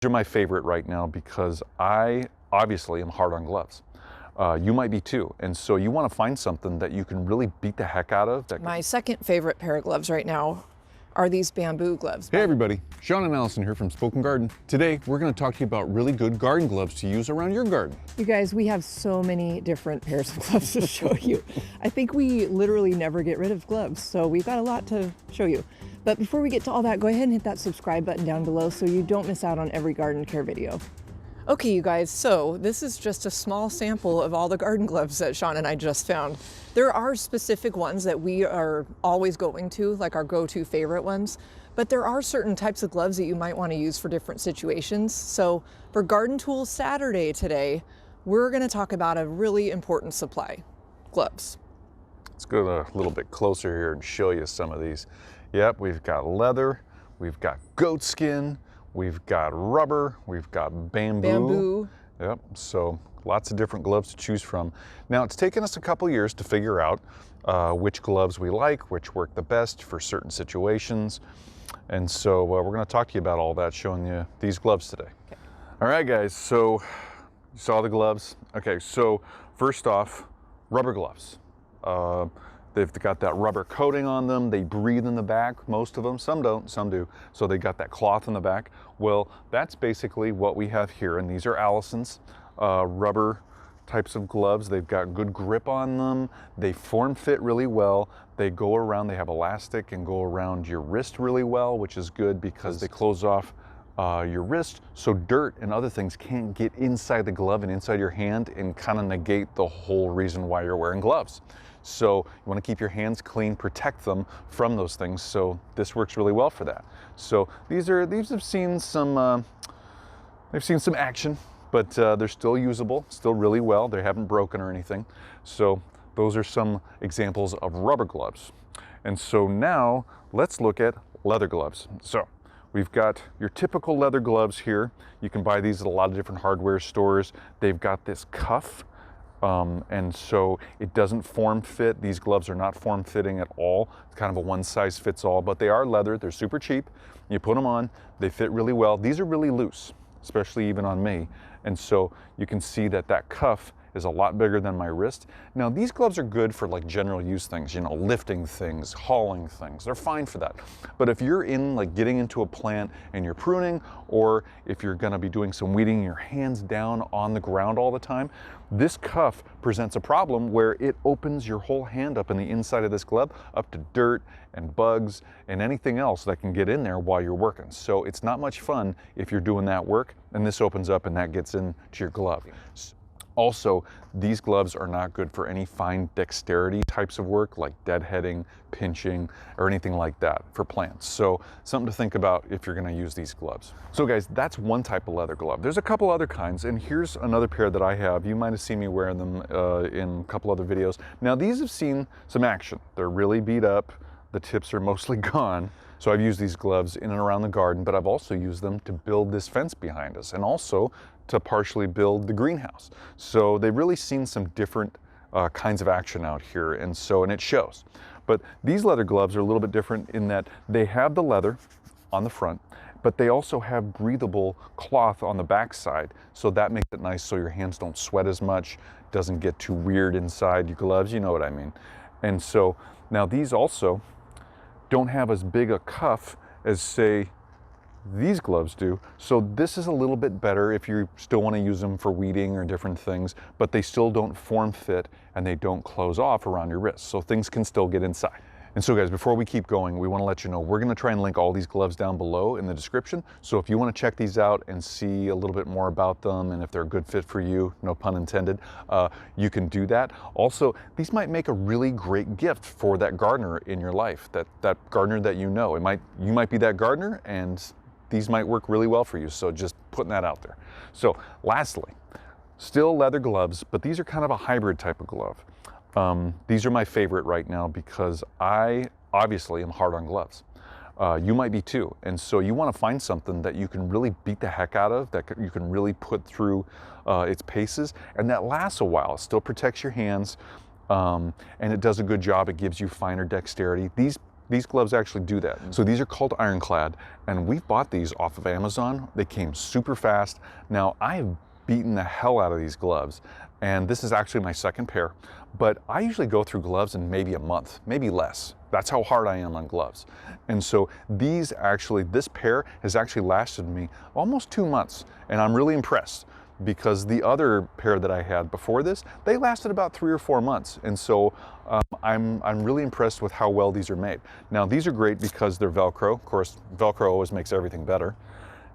These are my favorite right now because I obviously am hard on gloves. You might be too. And so you want to find something that you can really beat the heck out of. My second favorite pair of gloves right now are these bamboo gloves. Hey everybody, Sean and Allison here from Spoken Garden. Today we're going to talk to you about really good garden gloves to use around your garden. You guys, we have so many different pairs of gloves to show you. I think we literally never get rid of gloves, so we've got a lot to show you. But before we get to all that, go ahead and hit that subscribe button down below so you don't miss out on every garden care video. Okay, you guys, so this is just a small sample of all the garden gloves that Sean and I just found. There are specific ones that we are always going to, like our go-to favorite ones, but there are certain types of gloves that you might want to use for different situations. So for Garden Tools Saturday today, we're going to talk about a really important supply, gloves. Let's go a little bit closer here and show you some of these. Yep, we've got leather, we've got goat skin, we've got rubber, we've got bamboo. Yep, so lots of different gloves to choose from. Now it's taken us a couple years to figure out which gloves we like, which work the best for certain situations. And so we're gonna talk to you about all that, showing you these gloves today. Okay. All right guys, so you saw the gloves. Okay, so first off, rubber gloves. They've got that rubber coating on them. They breathe in the back, most of them. Some don't, some do. So they got that cloth in the back. Well, that's basically what we have here. And these are Allison's rubber types of gloves. They've got good grip on them. They form fit really well. They go around, they have elastic and go around your wrist really well, which is good because they close off your wrist, so dirt and other things can't get inside the glove and inside your hand and kind of negate the whole reason why you're wearing gloves. So you want to keep your hands clean, protect them from those things. So this works really well for that. So these have seen some action, but they're still usable, still really well. They haven't broken or anything. So those are some examples of rubber gloves. And so now let's look at leather gloves. So we've got your typical leather gloves here. You can buy these at a lot of different hardware stores. They've got this cuff. And so it doesn't form fit. These gloves are not form fitting at all. It's kind of a one size fits all, but they are leather. They're super cheap. You put them on, they fit really well. These are really loose, especially even on me. And so you can see that that cuff is a lot bigger than my wrist. Now these gloves are good for like general use things, you know, lifting things, hauling things. They're fine for that. But if you're in like getting into a plant and you're pruning, or if you're gonna be doing some weeding, your hands down on the ground all the time, this cuff presents a problem where it opens your whole hand up in the inside of this glove up to dirt and bugs and anything else that can get in there while you're working. So it's not much fun if you're doing that work and this opens up and that gets into your glove. Also, these gloves are not good for any fine dexterity types of work like deadheading, pinching, or anything like that for plants. So something to think about if you're gonna use these gloves. So guys, that's one type of leather glove. There's a couple other kinds, and here's another pair that I have. You might have seen me wearing them in a couple other videos. Now these have seen some action. They're really beat up. The tips are mostly gone. So I've used these gloves in and around the garden, but I've also used them to build this fence behind us and also to partially build the greenhouse. So they've really seen some different kinds of action out here, and it shows. But these leather gloves are a little bit different in that they have the leather on the front, but they also have breathable cloth on the back side. So that makes it nice so your hands don't sweat as much, doesn't get too weird inside your gloves, you know what I mean. And so now these also don't have as big a cuff as, say, these gloves do. So this is a little bit better if you still want to use them for weeding or different things, but they still don't form fit and they don't close off around your wrist. So things can still get inside. And so guys, before we keep going, we want to let you know, we're going to try and link all these gloves down below in the description. So if you want to check these out and see a little bit more about them and if they're a good fit for you, no pun intended, you can do that. Also, these might make a really great gift for that gardener in your life, that gardener that you know. You might be that gardener and these might work really well for you. So just putting that out there. So lastly, still leather gloves, but these are kind of a hybrid type of glove. These are my favorite right now because I obviously am hard on gloves. You might be too. And so you want to find something that you can really beat the heck out of, that you can really put through its paces, and that lasts a while. It still protects your hands, and it does a good job. It gives you finer dexterity. These These gloves actually do that. So these are called Ironclad, and we bought these off of Amazon. They came super fast. Now, I have beaten the hell out of these gloves, and this is actually my second pair, but I usually go through gloves in maybe a month, maybe less. That's how hard I am on gloves. And so this pair has actually lasted me almost 2 months, and I'm really impressed, because the other pair that I had before this, they lasted about 3 or 4 months. And so I'm really impressed with how well these are made. Now, these are great because they're Velcro. Of course, Velcro always makes everything better.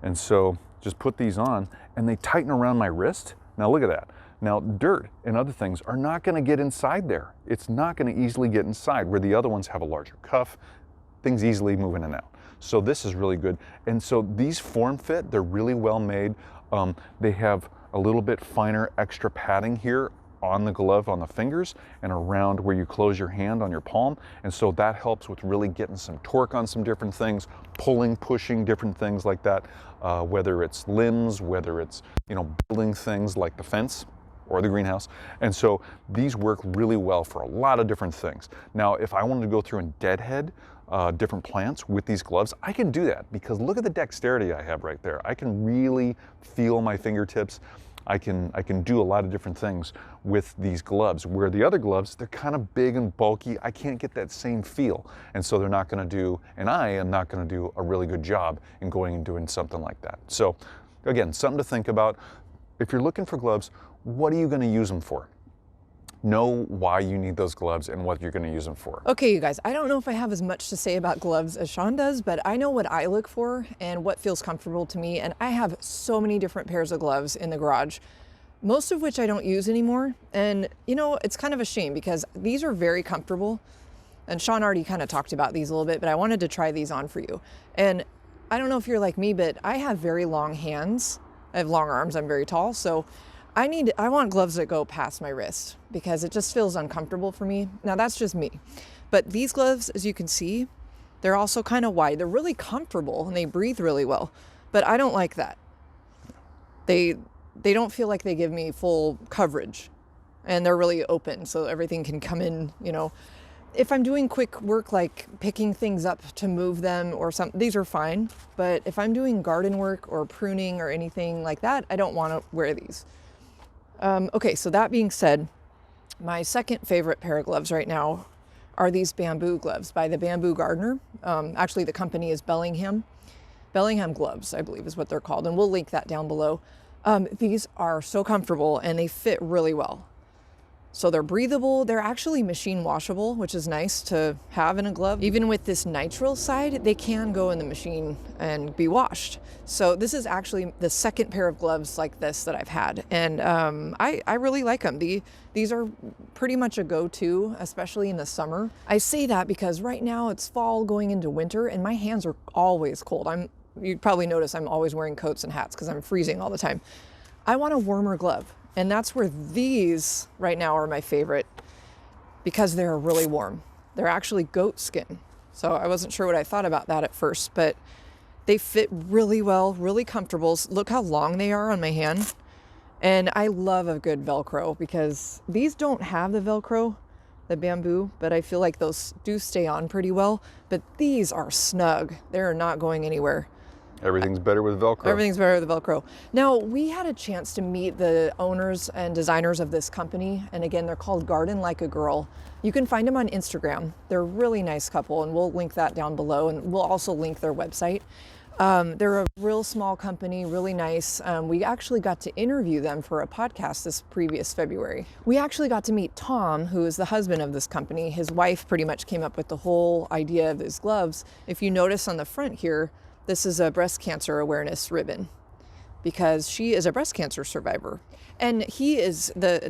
And so just put these on and they tighten around my wrist. Now look at that. Now, dirt and other things are not gonna get inside there. It's not gonna easily get inside, where the other ones have a larger cuff, things easily move in and out. So this is really good. And so these form fit, they're really well made. They have a little bit finer extra padding here on the glove, on the fingers, and around where you close your hand on your palm. And so that helps with really getting some torque on some different things, pulling, pushing, different things like that, whether it's limbs, whether it's, building things like the fence or the greenhouse. And so these work really well for a lot of different things. Now, if I wanted to go through and deadhead different plants with these gloves, I can do that, because look at the dexterity I have right there. I can really feel my fingertips. I can do a lot of different things with these gloves, where the other gloves, they're kind of big and bulky. I can't get that same feel. And so they're not gonna do, and I am not gonna do a really good job in going and doing something like that. So again, something to think about. If you're looking for gloves, what are you gonna use them for? Know why you need those gloves and what you're going to use them for. Okay, you guys, I don't know if I have as much to say about gloves as Sean does, but I know what I look for and what feels comfortable to me. And I have so many different pairs of gloves in the garage, most of which I don't use anymore. And it's kind of a shame, because these are very comfortable. And Sean already kind of talked about these a little bit, but I wanted to try these on for you. And I don't know if you're like me, but I have very long hands. I have long arms. I'm very tall. So I want gloves that go past my wrist, because it just feels uncomfortable for me. Now, that's just me. But these gloves, as you can see, they're also kind of wide. They're really comfortable and they breathe really well. But I don't like that. They don't feel like they give me full coverage, and they're really open, so everything can come in, If I'm doing quick work, like picking things up to move them or something, these are fine. But if I'm doing garden work or pruning or anything like that, I don't want to wear these. Okay, so that being said, my second favorite pair of gloves right now are these bamboo gloves by the Bamboo Gardener. Actually, the company is Bellingham Gloves, I believe is what they're called, and we'll link that down below. These are so comfortable and they fit really well. So they're breathable. They're actually machine washable, which is nice to have in a glove. Even with this nitrile side, they can go in the machine and be washed. So this is actually the second pair of gloves like this that I've had. And I really like them. These are pretty much a go-to, especially in the summer. I say that because right now it's fall going into winter and my hands are always cold. You'd probably notice I'm always wearing coats and hats because I'm freezing all the time. I want a warmer glove. And that's where these right now are my favorite, because they're really warm. They're actually goat skin. So I wasn't sure what I thought about that at first, but they fit really well, really comfortable. Look how long they are on my hand. And I love a good Velcro, because these don't have the Velcro, the bamboo, but I feel like those do stay on pretty well. But these are snug. They're not going anywhere. Everything's better with Velcro. Everything's better with Velcro. Now, we had a chance to meet the owners and designers of this company. And again, they're called Garden Like a Girl. You can find them on Instagram. They're a really nice couple, and we'll link that down below. And we'll also link their website. They're a real small company, really nice. We actually got to interview them for a podcast this previous February. We actually got to meet Tom, who is the husband of this company. His wife pretty much came up with the whole idea of his gloves. If you notice on the front here, this is a breast cancer awareness ribbon, because she is a breast cancer survivor. And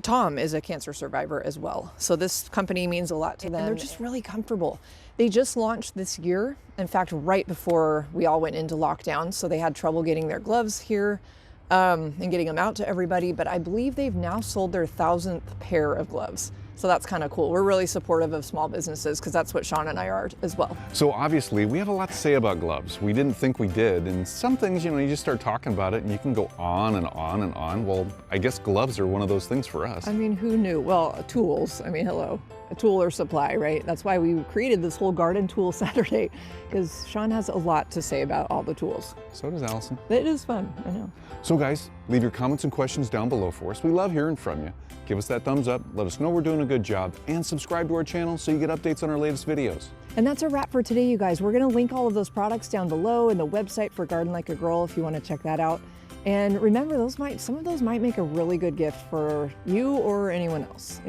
Tom is a cancer survivor as well. So this company means a lot to them. And they're just really comfortable. They just launched this year. In fact, right before we all went into lockdown. So they had trouble getting their gloves here and getting them out to everybody. But I believe they've now sold their 1,000th pair of gloves. So that's kind of cool. We're really supportive of small businesses, because that's what Sean and I are as well. So obviously we have a lot to say about gloves. We didn't think we did. And some things, you just start talking about it and you can go on and on and on. Well, I guess gloves are one of those things for us. I mean, who knew? Well, tools. I mean, hello. a tool or supply, right? That's why we created this whole garden tool Saturday, because Sean has a lot to say about all the tools. So does Allison. It is fun, I know. So guys, leave your comments and questions down below for us. We love hearing from you. Give us that thumbs up, let us know we're doing a good job, and subscribe to our channel so you get updates on our latest videos. And that's a wrap for today, you guys. We're gonna link all of those products down below and the website for Garden Like a Girl if you wanna check that out. And remember, some of those might make a really good gift for you or anyone else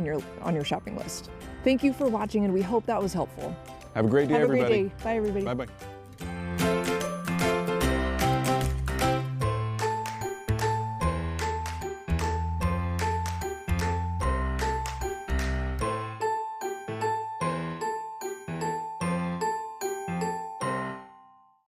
on your shopping list. Thank you for watching, and we hope that was helpful. Have a great day, everybody. Have a great day. Bye, everybody. Bye-bye.